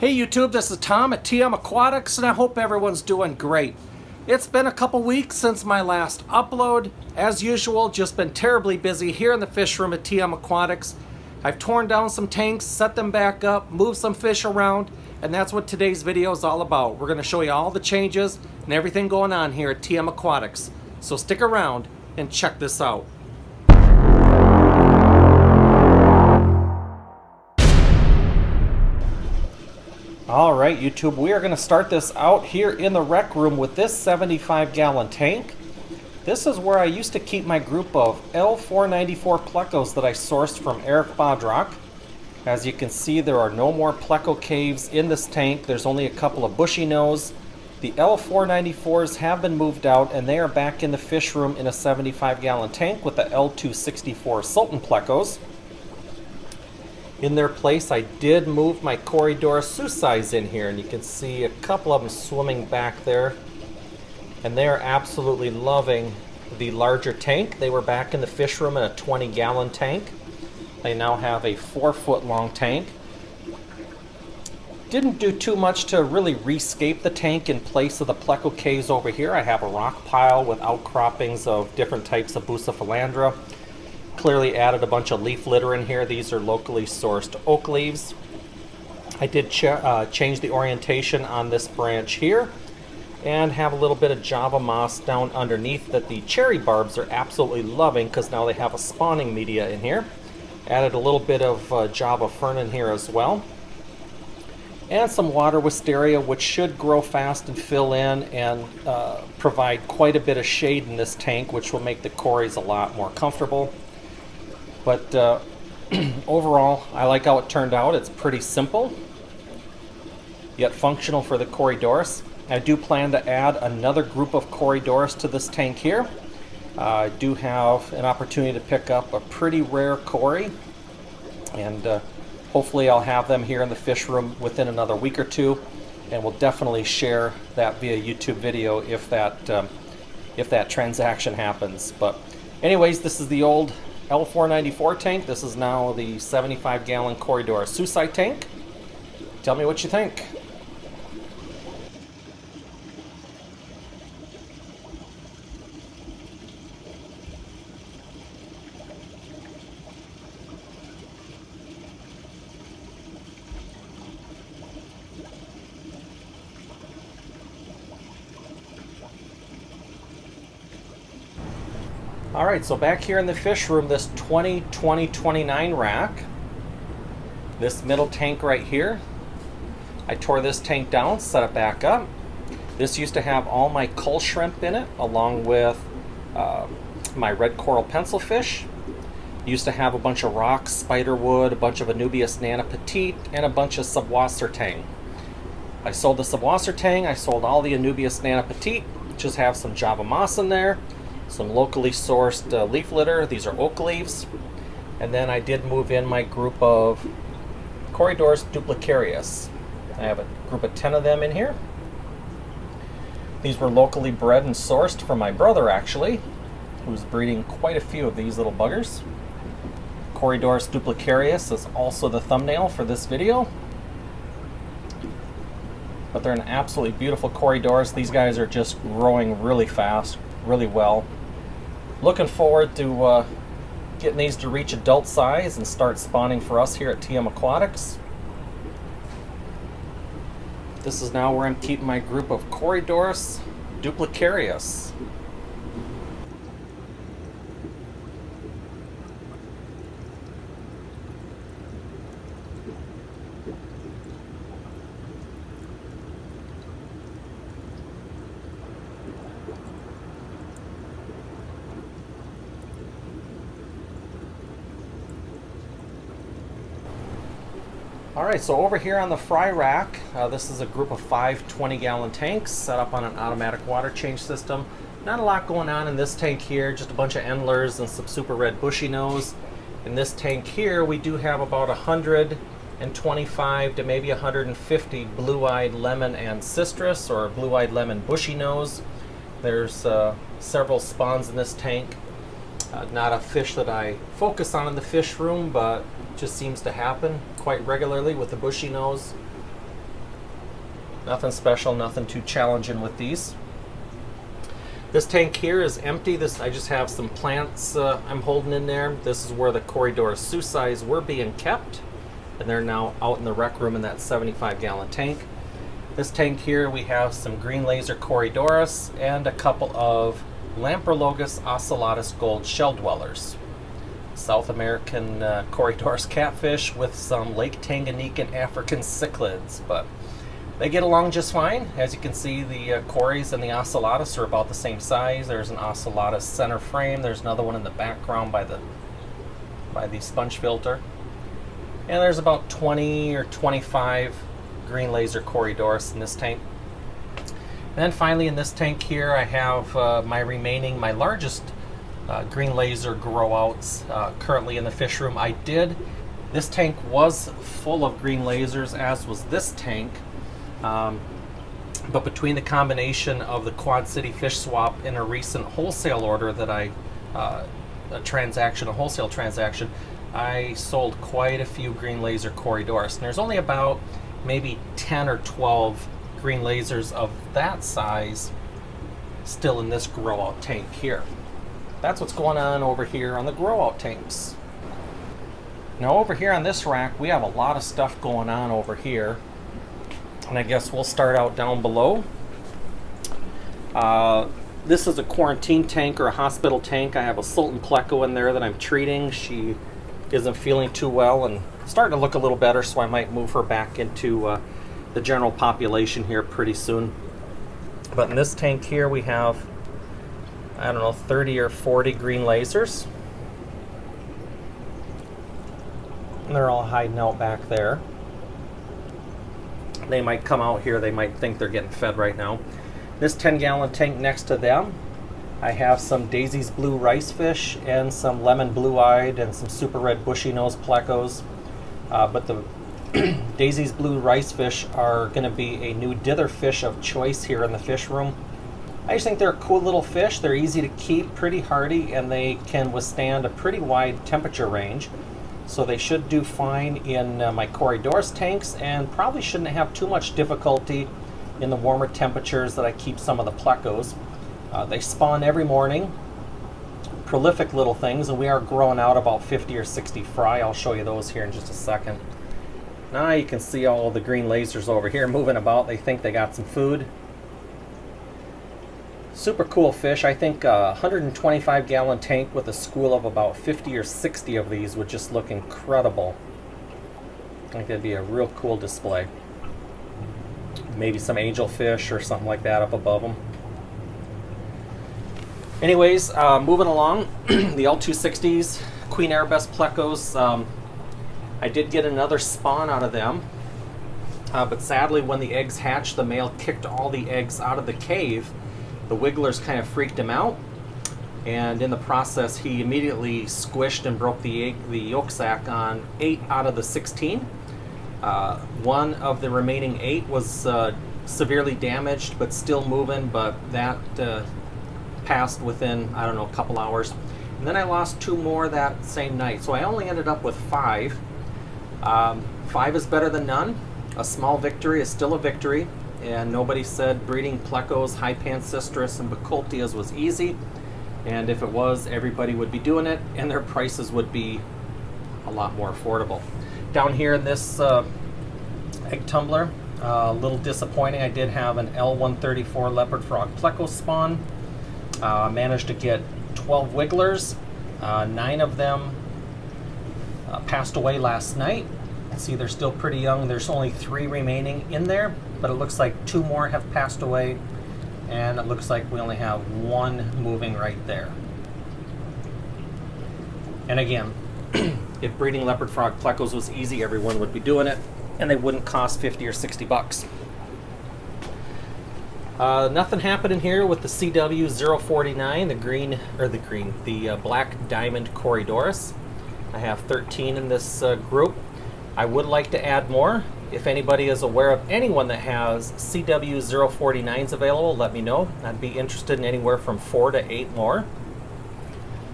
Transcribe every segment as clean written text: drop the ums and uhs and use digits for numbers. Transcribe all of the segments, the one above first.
Hey YouTube, this is Tom at TM Aquatics, and I hope everyone's doing great. It's been a couple weeks since my last upload. As usual, just been terribly busy here in the fish room at TM Aquatics. I've torn down some tanks, set them back up, moved some fish around, and that's what today's video is all about. We're going to show you all the changes and everything going on here at TM Aquatics. So stick around and check this out. Alright YouTube, we are going to start this out here in the rec room with this 75-gallon tank. This is where I used to keep my group of L494 Plecos that I sourced from Eric Bodrock. As you can see, there are no more Pleco caves in this tank. There's only a couple of bushy nose. The L494s have been moved out and they are back in the fish room in a 75-gallon tank with the L264 Sultan Plecos. In their place, I did move my Corydoras Duplicareus in here, and you can see a couple of them swimming back there. And they are absolutely loving the larger tank. They were back in the fish room in a 20-gallon tank. They now have a 4-foot long tank. Didn't do too much to really rescape the tank in place of the Pleco caves over here. I have a rock pile with outcroppings of different types of Bucephalandra. Clearly added a bunch of leaf litter in here. These are locally sourced oak leaves. I did change the orientation on this branch here and have a little bit of Java moss down underneath that the cherry barbs are absolutely loving because now they have a spawning media in here. Added a little bit of Java fern in here as well. And some water wisteria, which should grow fast and fill in and provide quite a bit of shade in this tank, which will make the Corys a lot more comfortable. But overall, I like how it turned out. It's pretty simple, yet functional for the Corydoras. I do plan to add another group of Corydoras to this tank here. I do have an opportunity to pick up a pretty rare Cory, and hopefully I'll have them here in the fish room within another week or two, and we'll definitely share that via YouTube video if that transaction happens. But anyways, this is the old L494 tank. This is now the 75-gallon Corydoras Duplicareus tank. Tell me what you think. Alright, so back here in the fish room, this 20-20-29 rack, this middle tank right here, I tore this tank down, set it back up. This used to have all my cull shrimp in it, along with my red coral pencilfish. Used to have a bunch of rocks, spiderwood, a bunch of Anubias nana petite, and a bunch of Subwasser tang. I sold the Subwasser tang, I sold all the Anubias nana petite, just have some Java moss in there. Some locally sourced leaf litter. These are oak leaves. And then I did move in my group of Corydoras Duplicareus. I have a group of 10 of them in here. These were locally bred and sourced from my brother, actually, who's breeding quite a few of these little buggers. Corydoras Duplicareus is also the thumbnail for this video. But they're an absolutely beautiful Corydoras. These guys are just growing really fast, really well. Looking forward to getting these to reach adult size and start spawning for us here at TM Aquatics. This is now where I'm keeping my group of Corydoras Duplicareus. Alright, so over here on the fry rack, this is a group of 5 20-gallon tanks set up on an automatic water change system. Not a lot going on in this tank here, just a bunch of endlers and some super red bushy nose. In this tank here, we do have about 125 to maybe 150 blue-eyed lemon and citrus, or blue-eyed lemon bushy nose. There's several spawns in this tank. Not a fish that I focus on in the fish room, but just seems to happen quite regularly with the bushy nose. Nothing special, nothing too challenging with these. This tank here is empty. I just have some plants I'm holding in there. This is where the Corydoras Duplicareus were being kept, and they're now out in the rec room in that 75-gallon tank. This tank here, we have some green laser Corydoras and a couple of Lamprologus ocellatus gold shell dwellers. South American Corydoras catfish with some Lake Tanganyikan African cichlids, but they get along just fine. As you can see, the Corys and the ocellatus are about the same size. There's an ocellatus center frame. There's another one in the background by the sponge filter. And there's about 20 or 25 green laser Corydoras in this tank. And then finally in this tank here, I have my largest green laser grow outs currently in the fish room. This tank was full of green lasers, as was this tank. But between the combination of the Quad City fish swap and a recent wholesale order that a wholesale transaction, I sold quite a few green laser Corydoras. And there's only about maybe 10 or 12 green lasers of that size still in this grow out tank here. That's what's going on over here on the grow out tanks. Now over here on this rack, we have a lot of stuff going on over here. And I guess we'll start out down below. This is a quarantine tank or a hospital tank. I have a Sultan Pleco in there that I'm treating. She isn't feeling too well and starting to look a little better, so I might move her back into the general population here pretty soon. But in this tank here we have, I don't know, 30 or 40 green lasers. And they're all hiding out back there. They might come out here, they might think they're getting fed right now. This 10-gallon tank next to them, I have some Daisy's blue rice fish and some lemon blue-eyed and some super red bushy nose Plecos. But the Daisy's blue rice fish are going to be a new dither fish of choice here in the fish room. I just think they're a cool little fish. They're easy to keep, pretty hardy, and they can withstand a pretty wide temperature range. So they should do fine in my Corydoras tanks, and probably shouldn't have too much difficulty in the warmer temperatures that I keep some of the Plecos. They spawn every morning, prolific little things, and we are growing out about 50 or 60 fry. I'll show you those here in just a second. Now you can see all the green lasers over here moving about. They think they got some food. Super cool fish. I think a 125-gallon tank with a school of about 50 or 60 of these would just look incredible. I think it'd be a real cool display. Maybe some angelfish or something like that up above them. Anyways, moving along, the L260s, Queen Arabesque Plecos. I did get another spawn out of them, but sadly when the eggs hatched, the male kicked all the eggs out of the cave. The wigglers kind of freaked him out, and in the process he immediately squished and broke the yolk sac on 8 out of the 16. One of the remaining 8 was severely damaged but still moving, but that passed within, I don't know, a couple hours. And then I lost 2 more that same night, so I only ended up with 5. 5 is better than none. A small victory is still a victory. And nobody said breeding Plecos, high Pancistrus, and Bacultias was easy. And if it was, everybody would be doing it, and their prices would be a lot more affordable. Down here in this egg tumbler, a little disappointing. I did have an L134 leopard frog Pleco spawn. Managed to get 12 wigglers. 9 of them passed away last night. See, they're still pretty young. There's only 3 remaining in there, but it looks like 2 more have passed away, and it looks like we only have 1 moving right there. And again, if breeding leopard frog Plecos was easy, everyone would be doing it, and they wouldn't cost 50 or 60 bucks. Nothing happening here with the CW049, the black diamond Corydoras. I have 13 in this group. I would like to add more. If anybody is aware of anyone that has CW049s available, let me know. I'd be interested in anywhere from 4 to 8 more.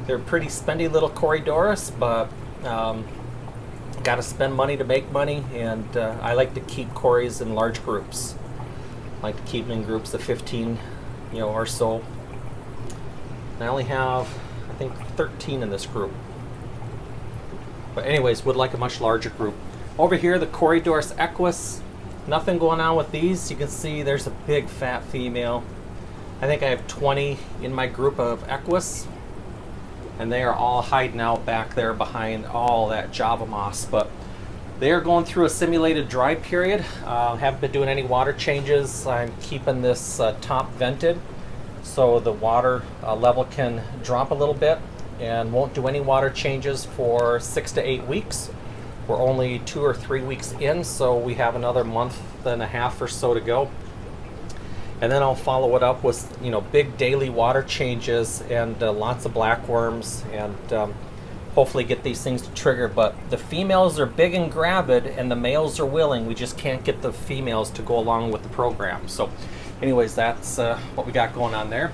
They're pretty spendy little Corydoras, but got to spend money to make money, and I like to keep Corys in large groups. I like to keep them in groups of 15, or so. And I only have, I think, 13 in this group. But anyways, would like a much larger group. Over here, the Corydoras Duplicareus. Nothing going on with these. You can see there's a big fat female. I think I have 20 in my group of Equus, and they are all hiding out back there behind all that Java moss. But they are going through a simulated dry period. Haven't been doing any water changes. I'm keeping this top vented so the water level can drop a little bit, and won't do any water changes for 6 to 8 weeks. We're only 2 or 3 weeks in, so we have another month and a half or so to go. And then I'll follow it up with, big daily water changes and lots of blackworms, and hopefully get these things to trigger. But the females are big and gravid, and the males are willing. We just can't get the females to go along with the program. So anyways, that's what we got going on there.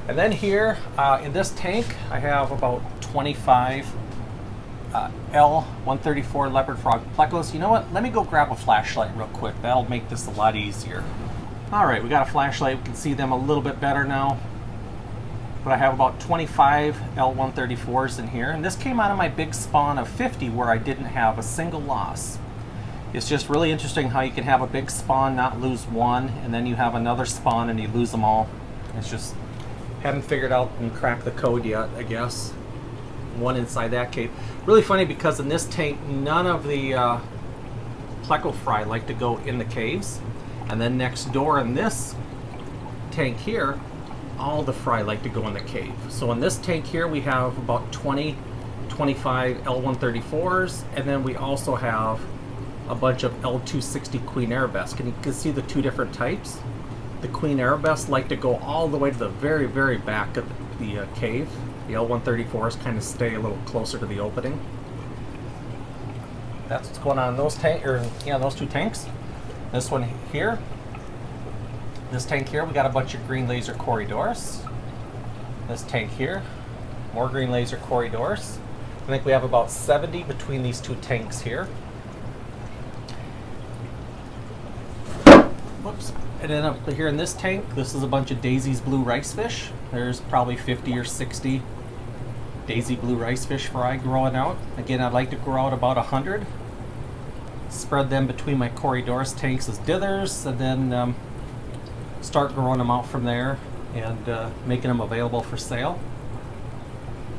And then here in this tank, I have about 25 L134 leopard frog Plecos. You know what? Let me go grab a flashlight real quick. That'll make this a lot easier. All right, we got a flashlight. We can see them a little bit better now. But I have about 25 L134s in here. And this came out of my big spawn of 50 where I didn't have a single loss. It's just really interesting how you can have a big spawn, not lose one, and then you have another spawn and you lose them all. It's just, haven't figured out and cracked the code yet, I guess. One inside that cave. Really funny because in this tank, none of the Pleco fry like to go in the caves. And then next door in this tank here, all the fry like to go in the cave. So in this tank here, we have about 25 L134s, and then we also have a bunch of L260 Queen Arabesque. And you can see the two different types. The Queen Arabesque like to go all the way to the very, very back of the cave. The L134s kind of stay a little closer to the opening. That's what's going on in those those two tanks. This one here, this tank here, we got a bunch of green laser Corydoras. This tank here, more green laser Corydoras. I think we have about 70 between these two tanks here. Whoops. And then up here in this tank, this is a bunch of Daisy's blue rice fish. There's probably 50 or 60 Daisy blue rice fish fry growing out. Again, I'd like to grow out about 100. Spread them between my Corydoras tanks as dithers, and then start growing them out from there and making them available for sale.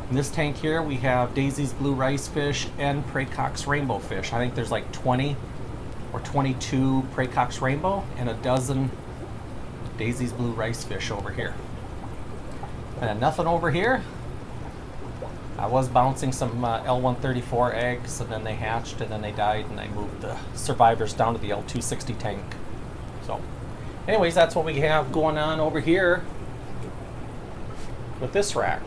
In this tank here, we have Daisy's blue rice fish and Plecos rainbow fish. I think there's like 20 or 22 Plecos rainbow and a dozen Daisy's blue rice fish over here. And nothing over here. I was bouncing some L134 eggs, and then they hatched, and then they died, and I moved the survivors down to the L260 tank. So anyways, that's what we have going on over here with this rack.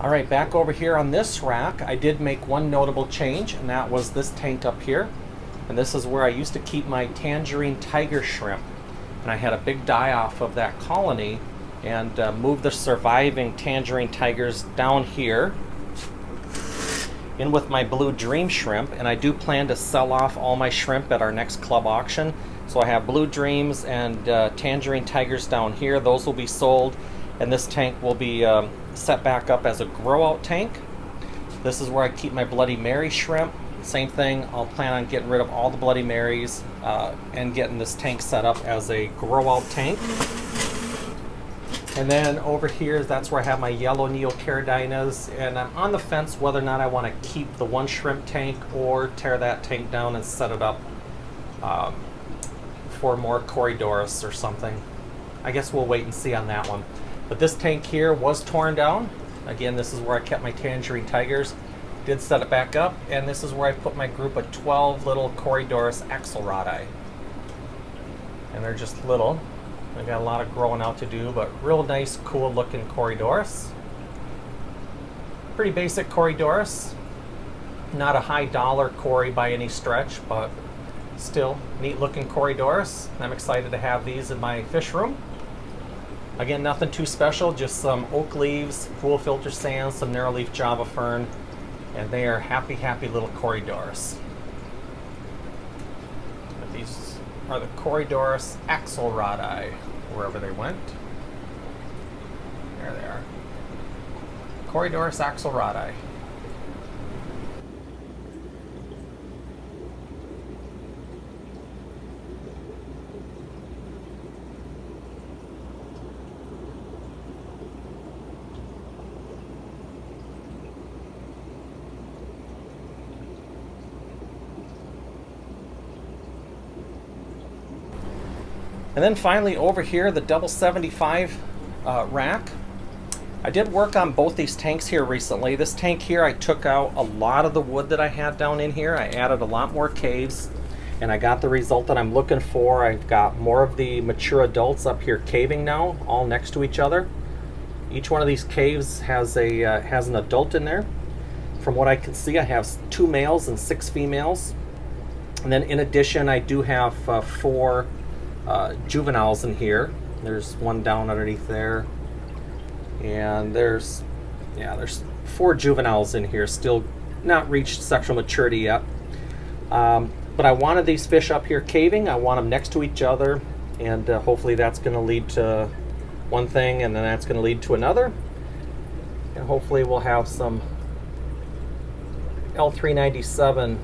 All right, back over here on this rack, I did make one notable change, and that was this tank up here. And this is where I used to keep my tangerine tiger shrimp. And I had a big die-off of that colony, and moved the surviving tangerine tigers down here in with my blue dream shrimp. And I do plan to sell off all my shrimp at our next club auction. So I have blue dreams and tangerine tigers down here. Those will be sold, and this tank will be set back up as a grow out tank. This is where I keep my Bloody Mary shrimp. Same thing, I'll plan on getting rid of all the Bloody Marys and getting this tank set up as a grow out tank. And then over here, that's where I have my yellow Neocaridina's, and I'm on the fence whether or not I want to keep the one shrimp tank or tear that tank down and set it up for more Corydoras or something. I guess we'll wait and see on that one. But this tank here was torn down. Again, this is where I kept my tangerine tigers. Did set it back up, and this is where I put my group of 12 little Corydoras axelrodi. And they're just little. I've got a lot of growing out to do, but real nice, cool looking Corydoras. Pretty basic Corydoras. Not a high dollar Cory by any stretch, but still neat looking Corydoras. I'm excited to have these in my fish room. Again, nothing too special, just some oak leaves, pool filter sand, some narrow leaf Java fern, and they are happy, happy little Corydoras. Put these are the Corydoras axelrodi, wherever they went. There they are. Corydoras axelrodi. And then finally over here, the double 75 rack. I did work on both these tanks here recently. This tank here, I took out a lot of the wood that I had down in here. I added a lot more caves, and I got the result that I'm looking for. I've got more of the mature adults up here caving now, all next to each other. Each one of these caves has an adult in there. From what I can see, I have 2 males and 6 females. And then in addition, I do have 4 juveniles in here. There's one down underneath there, and there's 4 juveniles in here, still not reached sexual maturity yet. But I wanted these fish up here caving. I want them next to each other, and hopefully that's going to lead to one thing, and then that's going to lead to another, and hopefully we'll have some L397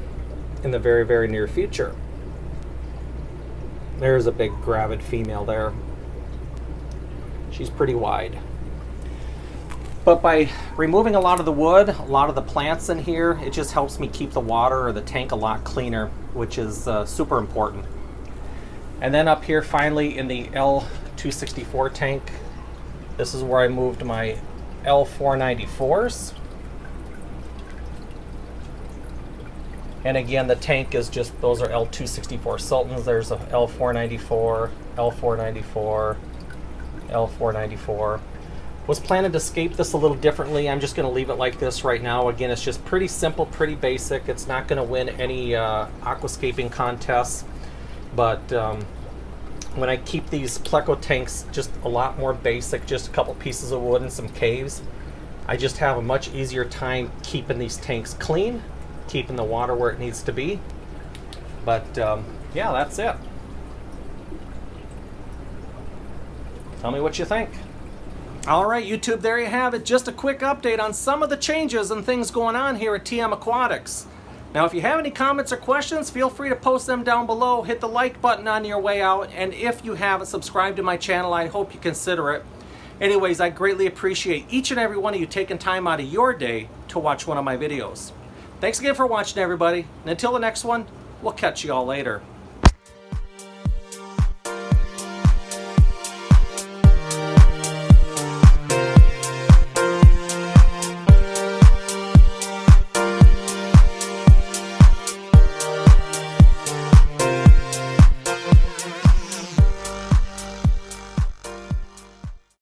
in the very, very near future. There's a big gravid female there. She's pretty wide. But by removing a lot of the wood, a lot of the plants in here, it just helps me keep the water or the tank a lot cleaner, which is super important. And then up here finally in the L264 tank, this is where I moved my L494s. And again, the tank is just, those are L264 Sultans. There's a L494, L494, L494. Was planning to scape this a little differently. I'm just going to leave it like this right now. Again, it's just pretty simple, pretty basic. It's not going to win any aquascaping contests. But when I keep these Pleco tanks just a lot more basic, just a couple pieces of wood and some caves, I just have a much easier time keeping these tanks clean, keeping the water where it needs to be. But yeah, that's it. Tell me what you think. All right, YouTube, there you have it. Just a quick update on some of the changes and things going on here at TM Aquatics. Now, if you have any comments or questions, feel free to post them down below. Hit the like button on your way out. And if you haven't subscribed to my channel, I hope you consider it. Anyways, I greatly appreciate each and every one of you taking time out of your day to watch one of my videos. Thanks again for watching, everybody. And until the next one, we'll catch you all later.